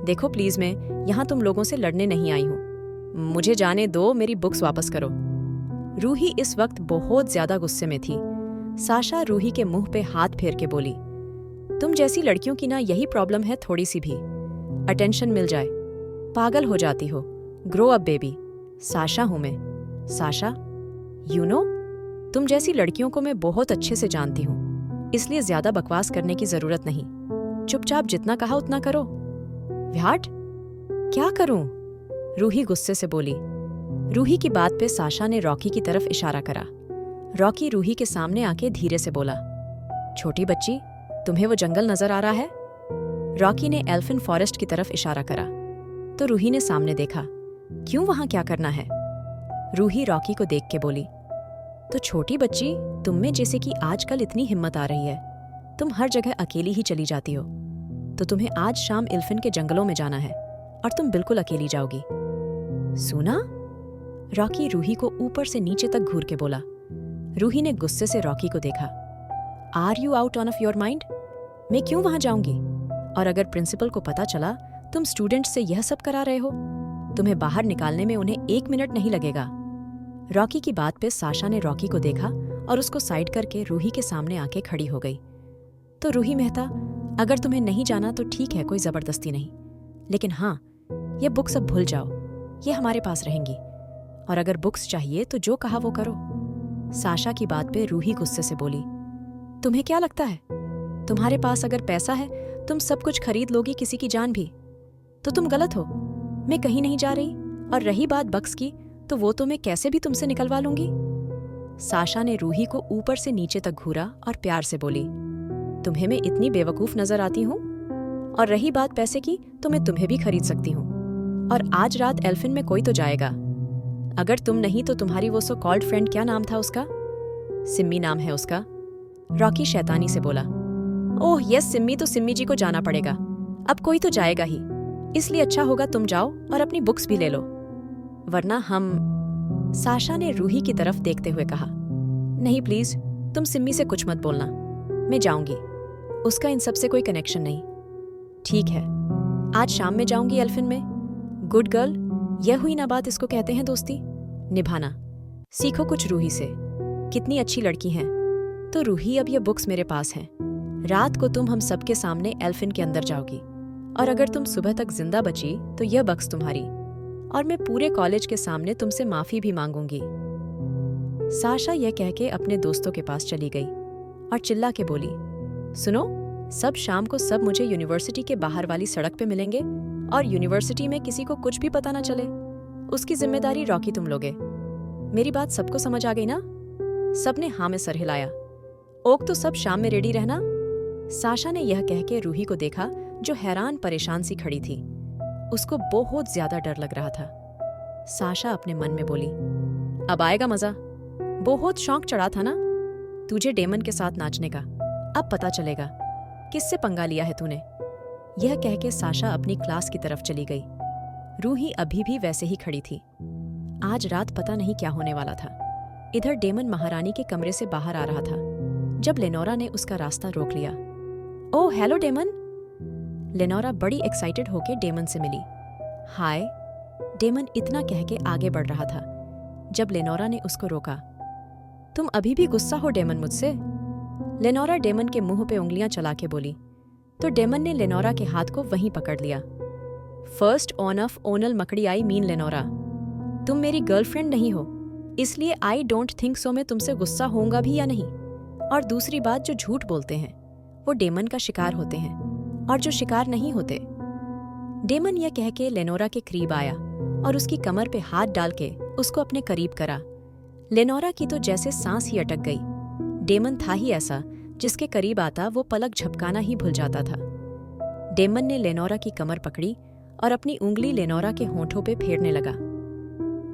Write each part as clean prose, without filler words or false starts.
देखो प्लीज, मैं यहाँ तुम लोगों से लड़ने नहीं आई हूँ। मुझे जाने दो, मेरी बुक्स वापस करो। रूही इस वक्त बहुत ज्यादा गुस्से में थी। साशा रूही के मुंह पे हाथ फेर के बोली, तुम जैसी लड़कियों की ना यही प्रॉब्लम है, थोड़ी सी भी अटेंशन मिल जाए पागल हो जाती हो। Grow up baby. साशा हूं मैं। साशा, यू नो, तुम जैसी लड़कियों को मैं बहुत अच्छे से जानती हूं, इसलिए ज्यादा बकवास करने की जरूरत नहीं। चुपचाप जितना कहा उतना करो। व्हाट? क्या करूं? रूही गुस्से से बोली। रूही की बात पे साशा ने रॉकी की तरफ इशारा करा। रॉकी रूही के सामने आके धीरे से बोला, छोटी बच्ची, तुम्हें वो जंगल नजर आ रहा है? रॉकी ने एल्फिन फॉरेस्ट की तरफ इशारा करा तो रूही ने सामने देखा। क्यों, वहां क्या करना है? रूही रॉकी को देख के बोली, तो छोटी बच्ची, तुम में जैसे कि आजकल इतनी हिम्मत आ रही है, तुम हर जगह अकेली ही चली जाती हो, तो तुम्हें आज शाम एल्फिन के जंगलों में जाना है और तुम बिल्कुल अकेली जाओगी। सुना? रॉकी रूही को ऊपर से नीचे तक घूर के बोला। रूही ने गुस्से से रॉकी को देखा। Are you out on off your mind? मैं क्यों वहां जाऊंगी? और अगर प्रिंसिपल को पता चला तुम स्टूडेंट्स से यह सब करा रहे हो, तुम्हें बाहर निकालने में उन्हें 1 मिनट नहीं लगेगा। रॉकी की बात पे साशा ने रॉकी को देखा और उसको साइड करके रूही के सामने आके खड़ी हो गई। तो रूही मेहता, अगर तुम्हें नहीं जाना तो ठीक है, कोई जबरदस्ती नहीं, लेकिन हाँ, ये बुक्स अब भूल जाओ, ये हमारे पास रहेंगी, और अगर बुक्स चाहिए तो जो कहा वो करो। साशा की बात पे रूही गुस्से से बोली, तुम्हें क्या लगता है, तुम्हारे पास अगर पैसा है तुम सब कुछ खरीद लोगी, किसी की जान भी? तो तुम गलत हो। मैं कहीं नहीं जा रही, और रही बात बक्स की, तो वो तो मैं कैसे भी तुमसे निकलवा लूंगी। साशा ने रूही को ऊपर से नीचे तक घूरा और प्यार से बोली, तुम्हें मैं इतनी बेवकूफ नजर आती हूँ? और रही बात पैसे की, तो मैं तुम्हें भी खरीद सकती हूँ, और आज रात एल्फिन में कोई तो जाएगा। अगर तुम नहीं तो तुम्हारी वो सो कॉल्ड फ्रेंड, क्या नाम था उसका? सिम्मी नाम है उसका। रॉकी शैतानी से बोला। ओह यस, सिम्मी, तो सिम्मी जी को जाना पड़ेगा, अब कोई तो जाएगा ही, इसलिए अच्छा होगा तुम जाओ और अपनी बुक्स भी ले लो, वरना हम। साशा ने रूही की तरफ देखते हुए कहा, नहीं प्लीज, तुम सिम्मी से कुछ मत बोलना, मैं जाऊंगी, उसका इन सब से कोई कनेक्शन नहीं। ठीक है, आज शाम में जाऊंगी एल्फिन में। गुड गर्ल, यह हुई ना बात, इसको कहते हैं दोस्ती निभाना। सीखो कुछ रूही से, कितनी अच्छी लड़की हैं। तो रूही, अब ये बुक्स मेरे पास हैं, रात को तुम हम सबके सामने एल्फिन के अंदर जाओगी, और अगर तुम सुबह तक जिंदा बची तो यह बक्स तुम्हारी, और मैं पूरे कॉलेज के सामने तुमसे माफी भी मांगूंगी। साशा यह कह के अपने दोस्तों के पास चली गई और चिल्ला के बोली, सुनो, सब शाम को सब मुझे यूनिवर्सिटी के बाहर वाली सड़क पे मिलेंगे, और यूनिवर्सिटी में किसी को कुछ भी पता ना चले, उसकी जिम्मेदारी रॉकी तुम लोगे। मेरी बात सबको समझ आ गई ना? सबने हाँ में सर हिलाया। ओक, तो सब शाम में रेडी रहना। साशा ने यह कह के रूही को देखा, जो हैरान परेशान सी खड़ी थी। उसको बहुत ज्यादा डर लग रहा था। साशा अपने मन में बोली, अब आएगा मजा, बहुत शौक चढ़ा था ना तुझे डेमन के साथ नाचने का, अब पता चलेगा किससे पंगा लिया है तूने। यह कह के साशा अपनी क्लास की तरफ चली गई। रूही अभी भी वैसे ही खड़ी थी। आज रात पता नहीं क्या होने वाला था। इधर डेमन महारानी के कमरे से बाहर आ रहा था, जब लेनोरा ने उसका रास्ता रोक लिया। Oh hello daemon. लेनोरा बड़ी एक्साइटेड होके डेमन से मिली। हाय। डेमन इतना कह के आगे बढ़ रहा था, जब लेनोरा ने उसको रोका। तुम अभी भी गुस्सा हो डेमन मुझसे? लेनोरा डेमन के मुंह पे उंगलियां चला के बोली। तो डेमन ने लेनोरा के हाथ को वहीं पकड़ लिया। फर्स्ट ऑन ऑफ ओनल मकड़ी आई मीन लेनोरा, तुम मेरी गर्लफ्रेंड नहीं हो, इसलिए आई डोंट थिंक सो मैं तुमसे गुस्सा होऊंगा भी या नहीं। और दूसरी बात, जो झूठ बोलते हैं वो डेमन का शिकार होते हैं, और जो शिकार नहीं होते। डेमन यह कह के लेनोरा के करीब आया और उसकी कमर पे हाथ डाल के उसको अपने करीब करा। लेनोरा की तो जैसे सांस ही अटक गई। डेमन था ही ऐसा, जिसके करीब आता वो पलक झपकाना ही भूल जाता था। डेमन ने लेनोरा की कमर पकड़ी और अपनी उंगली लेनोरा के होंठों पे फेरने लगा।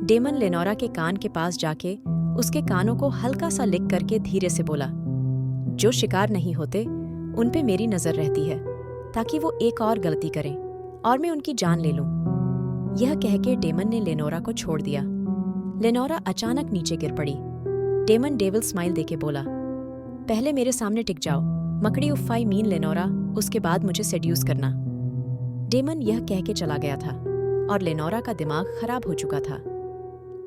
डेमन लेनोरा के कान के पास जाके उसके कानों को हल्का सा लिक करके धीरे से बोला, जो शिकार नहीं होते उन पे मेरी नजर रहती है, ताकि वो एक और गलती करें और मैं उनकी जान ले लूं। यह कह के डेमन ने लेनोरा को छोड़ दिया। लेनोरा अचानक नीचे गिर पड़ी। डेमन डेविल स्माइल देके बोला, पहले मेरे सामने टिक जाओ, मकड़ी उफ़ाई मीन लेनोरा, उसके बाद मुझे सेड्यूस करना। डेमन यह कह के चला गया था और लेनोरा का दिमाग खराब हो चुका था।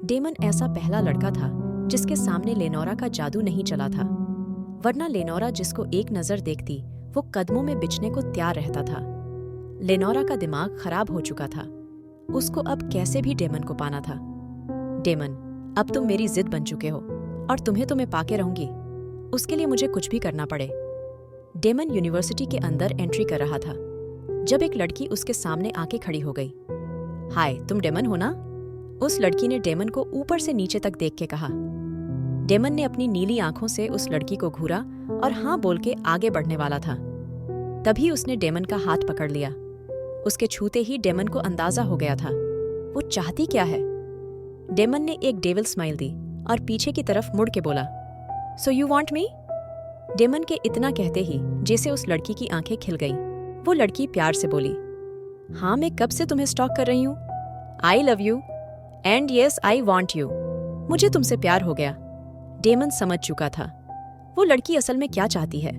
डेमन ऐसा पहला लड़का था जिसके सामने लेनोरा का जादू नहीं चला था, वरना लेनोरा जिसको एक नजर देखती वो कदमों में बिछने को तैयार रहता था। लेनोरा का दिमाग खराब हो चुका था, उसको अब कैसे भी डेमन को पाना था। डेमन, अब तुम मेरी जिद बन चुके हो और तुम्हें तो मैं पाके रहूंगी, उसके लिए मुझे कुछ भी करना पड़े। डेमन यूनिवर्सिटी के अंदर एंट्री कर रहा था जब एक लड़की उसके सामने आके खड़ी हो गई। हाय, तुम डेमन हो ना? उस लड़की ने डेमन को ऊपर से नीचे तक देख के कहा। डेमन ने अपनी नीली आंखों से उस लड़की को घूरा और हाँ बोल के आगे बढ़ने वाला था। तभी उसने डेमन का हाथ पकड़ लिया। उसके छूते ही डेमन को अंदाजा हो गया था वो चाहती क्या है। डेमन ने एक डेविल स्माइल दी और पीछे की तरफ मुड़ के बोला, so you want me? Damon के इतना कहते ही जैसे उस लड़की की आंखें खिल गईं। वो लड़की प्यार से बोली, हाँ, मैं कब से तुम्हें स्टॉक कर रही हूँ। I love you and yes I want you. मुझे तुमसे प्यार हो गया। डेमन समझ चुका था वो लड़की असल में क्या चाहती है,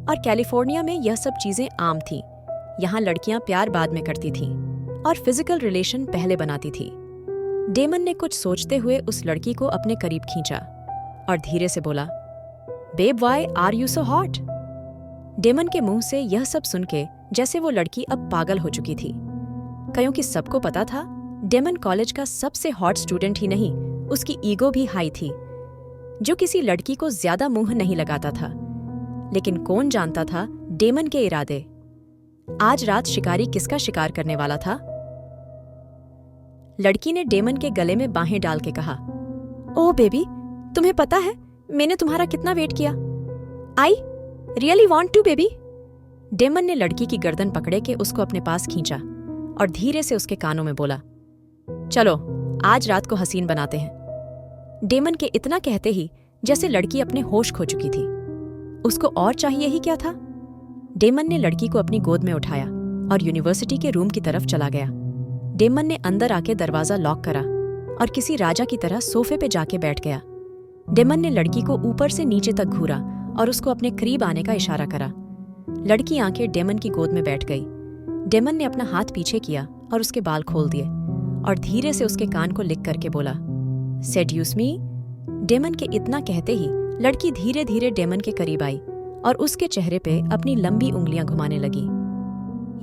और कैलिफोर्निया में यह सब चीजें आम थीं। यहाँ लड़कियां प्यार बाद में करती थीं और फिजिकल रिलेशन पहले बनाती थी। डेमन ने कुछ सोचते हुए उस लड़की को अपने करीब खींचा और धीरे से बोला, babe, why are you so hot? Damon के मुंह से यह सब सुन के जैसे वो लड़की अब पागल हो चुकी थी, क्योंकि सबको पता था डेमन कॉलेज का सबसे हॉट स्टूडेंट ही नहीं, उसकी ईगो भी हाई थी, जो किसी लड़की को ज्यादा मुंह नहीं लगाता था। लेकिन कौन जानता था डेमन के इरादे। आज रात शिकारी किसका शिकार करने वाला था? लड़की ने डेमन के गले में बाहें डाल के कहा, ओह बेबी, तुम्हें पता है मैंने तुम्हारा कितना वेट किया। I really want to baby. Damon ने लड़की की गर्दन पकड़े के उसको अपने पास खींचा और धीरे से उसके कानों में बोला, चलो आज रात को हसीन बनाते हैं। डेमन के इतना कहते ही जैसे लड़की अपने होश खो चुकी थी। उसको और चाहिए ही क्या था। डेमन ने लड़की को अपनी गोद में उठाया और यूनिवर्सिटी के रूम की तरफ चला गया। डेमन ने अंदर आके दरवाजा लॉक करा और किसी राजा की तरह सोफे पे जाके बैठ गया। डेमन ने लड़की को ऊपर से नीचे तक घूरा और उसको अपने करीब आने का इशारा करा। लड़की आंखें डेमन की गोद में बैठ गई। डेमन ने अपना हाथ पीछे किया और उसके बाल खोल दिए और धीरे से उसके कान को लिक करके बोला, सेड्यूस मी। डेमन के इतना कहते ही लड़की धीरे धीरे डेमन के करीब आई और उसके चेहरे पे अपनी लंबी उंगलियां घुमाने लगी।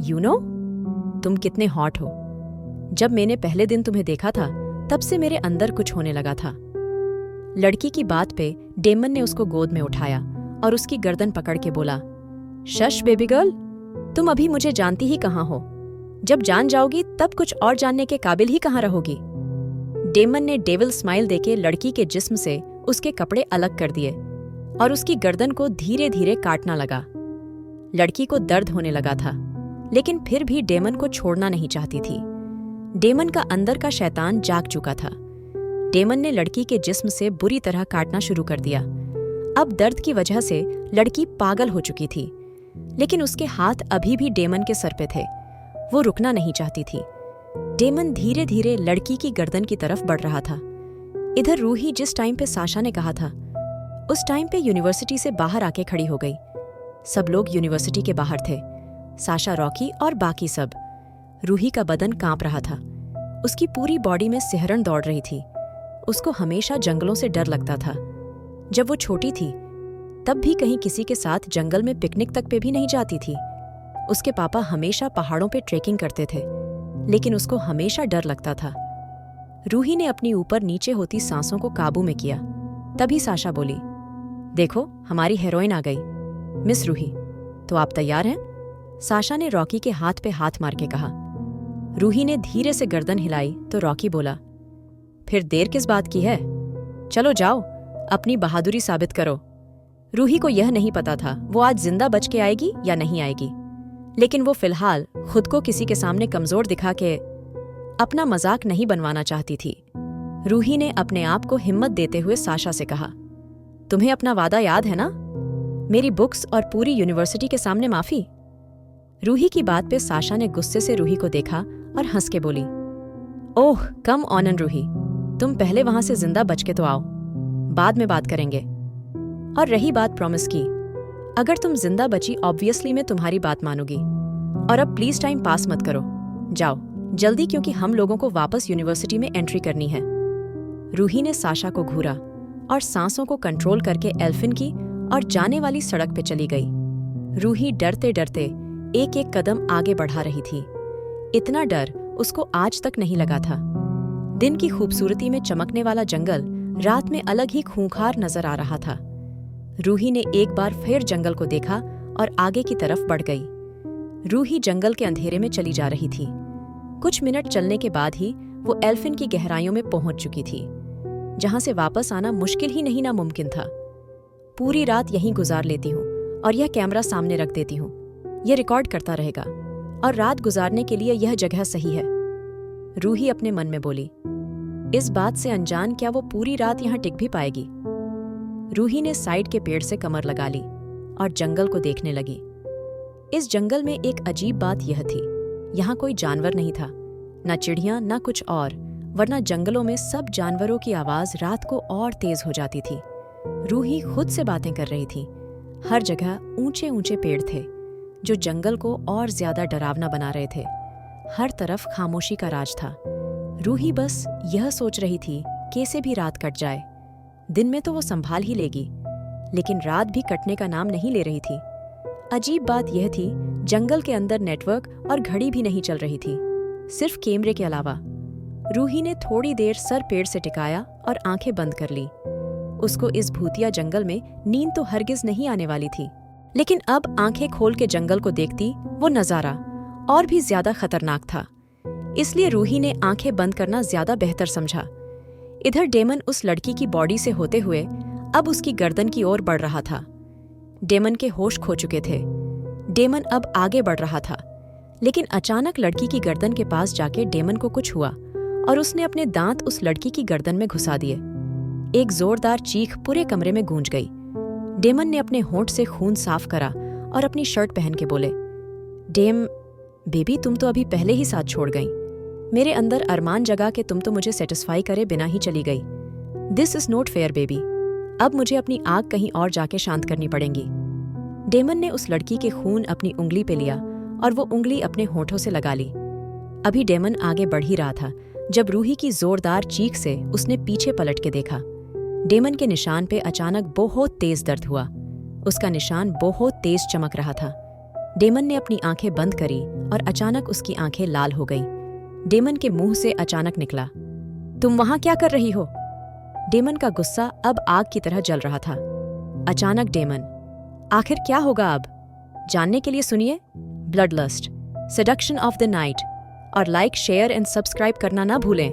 यू नो, तुम कितने हॉट हो। जब मैंने पहले दिन तुम्हें देखा था तब से मेरे अंदर कुछ होने लगा था। लड़की की बात पे डेमन ने उसको गोद में उठाया और उसकी गर्दन पकड़ के बोला, शश बेबी गर्ल, तुम अभी मुझे जानती ही कहाँ हो। जब जान जाओगी तब कुछ और जानने के काबिल ही कहाँ रहोगी। डेमन ने डेविल स्माइल देके लड़की के जिस्म से उसके कपड़े अलग कर दिए और उसकी गर्दन को धीरे धीरे काटना लगा। लड़की को दर्द होने लगा था, लेकिन फिर भी डेमन को छोड़ना नहीं चाहती थी। डेमन का अंदर का शैतान जाग चुका था। डेमन ने लड़की के जिस्म से बुरी तरह काटना शुरू कर दिया। अब दर्द की वजह से लड़की पागल हो चुकी थी, लेकिन उसके हाथ अभी भी डेमन के सर पे थे। वो रुकना नहीं चाहती थी। डेमन धीरे धीरे लड़की की गर्दन की तरफ बढ़ रहा था। इधर रूही जिस टाइम पे साशा ने कहा था, उस टाइम पे यूनिवर्सिटी से बाहर आके खड़ी हो गई। सब लोग यूनिवर्सिटी के बाहर थे, साशा, रॉकी और बाकी सब। रूही का बदन कांप रहा था। उसकी पूरी बॉडी में सिहरन दौड़ रही थी। उसको हमेशा जंगलों से डर लगता था। जब वो छोटी थी तब भी कहीं किसी के साथ जंगल में पिकनिक तक पे भी नहीं जाती थी। उसके पापा हमेशा पहाड़ों पे ट्रेकिंग करते थे, लेकिन उसको हमेशा डर लगता था। रूही ने अपनी ऊपर नीचे होती सांसों को काबू में किया। तभी साशा बोली, देखो हमारी हीरोइन आ गई। मिस रूही, तो आप तैयार हैं? साशा ने रॉकी के हाथ पे हाथ मार के कहा। रूही ने धीरे से गर्दन हिलाई तो रॉकी बोला, फिर देर किस बात की है? चलो जाओ, अपनी बहादुरी साबित करो। रूही को यह नहीं पता था वो आज जिंदा बच के आएगी या नहीं आएगी, लेकिन वो फिलहाल खुद को किसी के सामने कमजोर दिखा के अपना मजाक नहीं बनवाना चाहती थी। रूही ने अपने आप को हिम्मत देते हुए साशा से कहा, तुम्हें अपना वादा याद है ना? मेरी बुक्स और पूरी यूनिवर्सिटी के सामने माफी। रूही की बात पे साशा ने गुस्से से रूही को देखा और हंस के बोली, ओह कम ऑन रूही, तुम पहले वहां से जिंदा बच के तो आओ, बाद में बात करेंगे। और रही बात प्रॉमिस की, अगर तुम जिंदा बची ऑब्वियसली मैं तुम्हारी बात मानूंगी, और अब प्लीज टाइम पास मत करो, जाओ जल्दी, क्योंकि हम लोगों को वापस यूनिवर्सिटी में एंट्री करनी है। रूही ने साशा को घूरा और सांसों को कंट्रोल करके एल्फिन की और जाने वाली सड़क पे चली गई। रूही डरते डरते एक एक कदम आगे बढ़ा रही थी। इतना डर उसको आज तक नहीं लगा था। दिन की खूबसूरती में चमकने वाला जंगल रात में अलग ही खूंखार नजर आ रहा था। रूही ने एक बार फिर जंगल को देखा और आगे की तरफ बढ़ गई। रूही जंगल के अंधेरे में चली जा रही थी। कुछ मिनट चलने के बाद ही वो एल्फिन की गहराइयों में पहुंच चुकी थी, जहां से वापस आना मुश्किल ही नहीं नामुमकिन था। पूरी रात यहीं गुजार लेती हूँ और यह कैमरा सामने रख देती हूँ। यह रिकॉर्ड करता रहेगा और रात गुजारने के लिए यह जगह सही है, रूही अपने मन में बोली। इस बात से अनजान क्या वो पूरी रात यहाँ टिक भी पाएगी। रूही ने साइड के पेड़ से कमर लगा ली और जंगल को देखने लगी। इस जंगल में एक अजीब बात यह थी, यहाँ कोई जानवर नहीं था, न चिड़ियां न कुछ और, वरना जंगलों में सब जानवरों की आवाज रात को और तेज हो जाती थी। रूही खुद से बातें कर रही थी। हर जगह ऊंचे ऊंचे पेड़ थे जो जंगल को और ज्यादा डरावना बना रहे थे। हर तरफ खामोशी का राज था। रूही बस यह सोच रही थी कैसे भी रात कट जाए। दिन में तो वो संभाल ही लेगी, लेकिन रात भी कटने का नाम नहीं ले रही थी। अजीब बात यह थी, जंगल के अंदर नेटवर्क और घड़ी भी नहीं चल रही थी, सिर्फ कैमरे के अलावा। रूही ने थोड़ी देर सर पेड़ से टिकाया और आंखें बंद कर ली। उसको इस भूतिया जंगल में नींद तो हरगिज नहीं आने वाली थी, लेकिन अब आंखें खोल के जंगल को देखती वो नजारा और भी ज्यादा खतरनाक था। इसलिए रूही ने आंखें बंद करना ज्यादा बेहतर समझा। इधर डेमन उस लड़की की बॉडी से होते हुए अब उसकी गर्दन की ओर बढ़ रहा था। डेमन के होश खो चुके थे। डेमन अब आगे बढ़ रहा था, लेकिन अचानक लड़की की गर्दन के पास जाके डेमन को कुछ हुआ और उसने अपने दांत उस लड़की की गर्दन में घुसा दिए। एक जोरदार चीख पूरे कमरे में गूंज गई। डेमन ने अपने होंठ से खून साफ करा और अपनी शर्ट पहन के बोले, बेबी तुम तो अभी पहले ही साथ छोड़ गई। मेरे अंदर अरमान जगा के तुम तो मुझे सेटिस्फाई करे बिना ही चली गई। This is not fair baby. अब मुझे अपनी आग कहीं और जाके शांत करनी पड़ेगी। डेमन ने उस लड़की के खून अपनी उंगली पे लिया और वो उंगली अपने होठों से लगा ली। अभी डेमन आगे बढ़ ही रहा था जब रूही की जोरदार चीख से उसने पीछे पलट के देखा। डेमन के निशान पे अचानक बहुत तेज दर्द हुआ। उसका निशान बहुत तेज चमक रहा था। डेमन ने अपनी आंखें बंद करी और अचानक उसकी आंखें लाल हो गईं। डेमन के मुंह से अचानक निकला, तुम वहां क्या कर रही हो? डेमन का गुस्सा अब आग की तरह जल रहा था। अचानक डेमन, आखिर क्या होगा अब? जानने के लिए सुनिए blood lust, seduction of the night और लाइक, शेयर एंड सब्सक्राइब करना ना भूलें।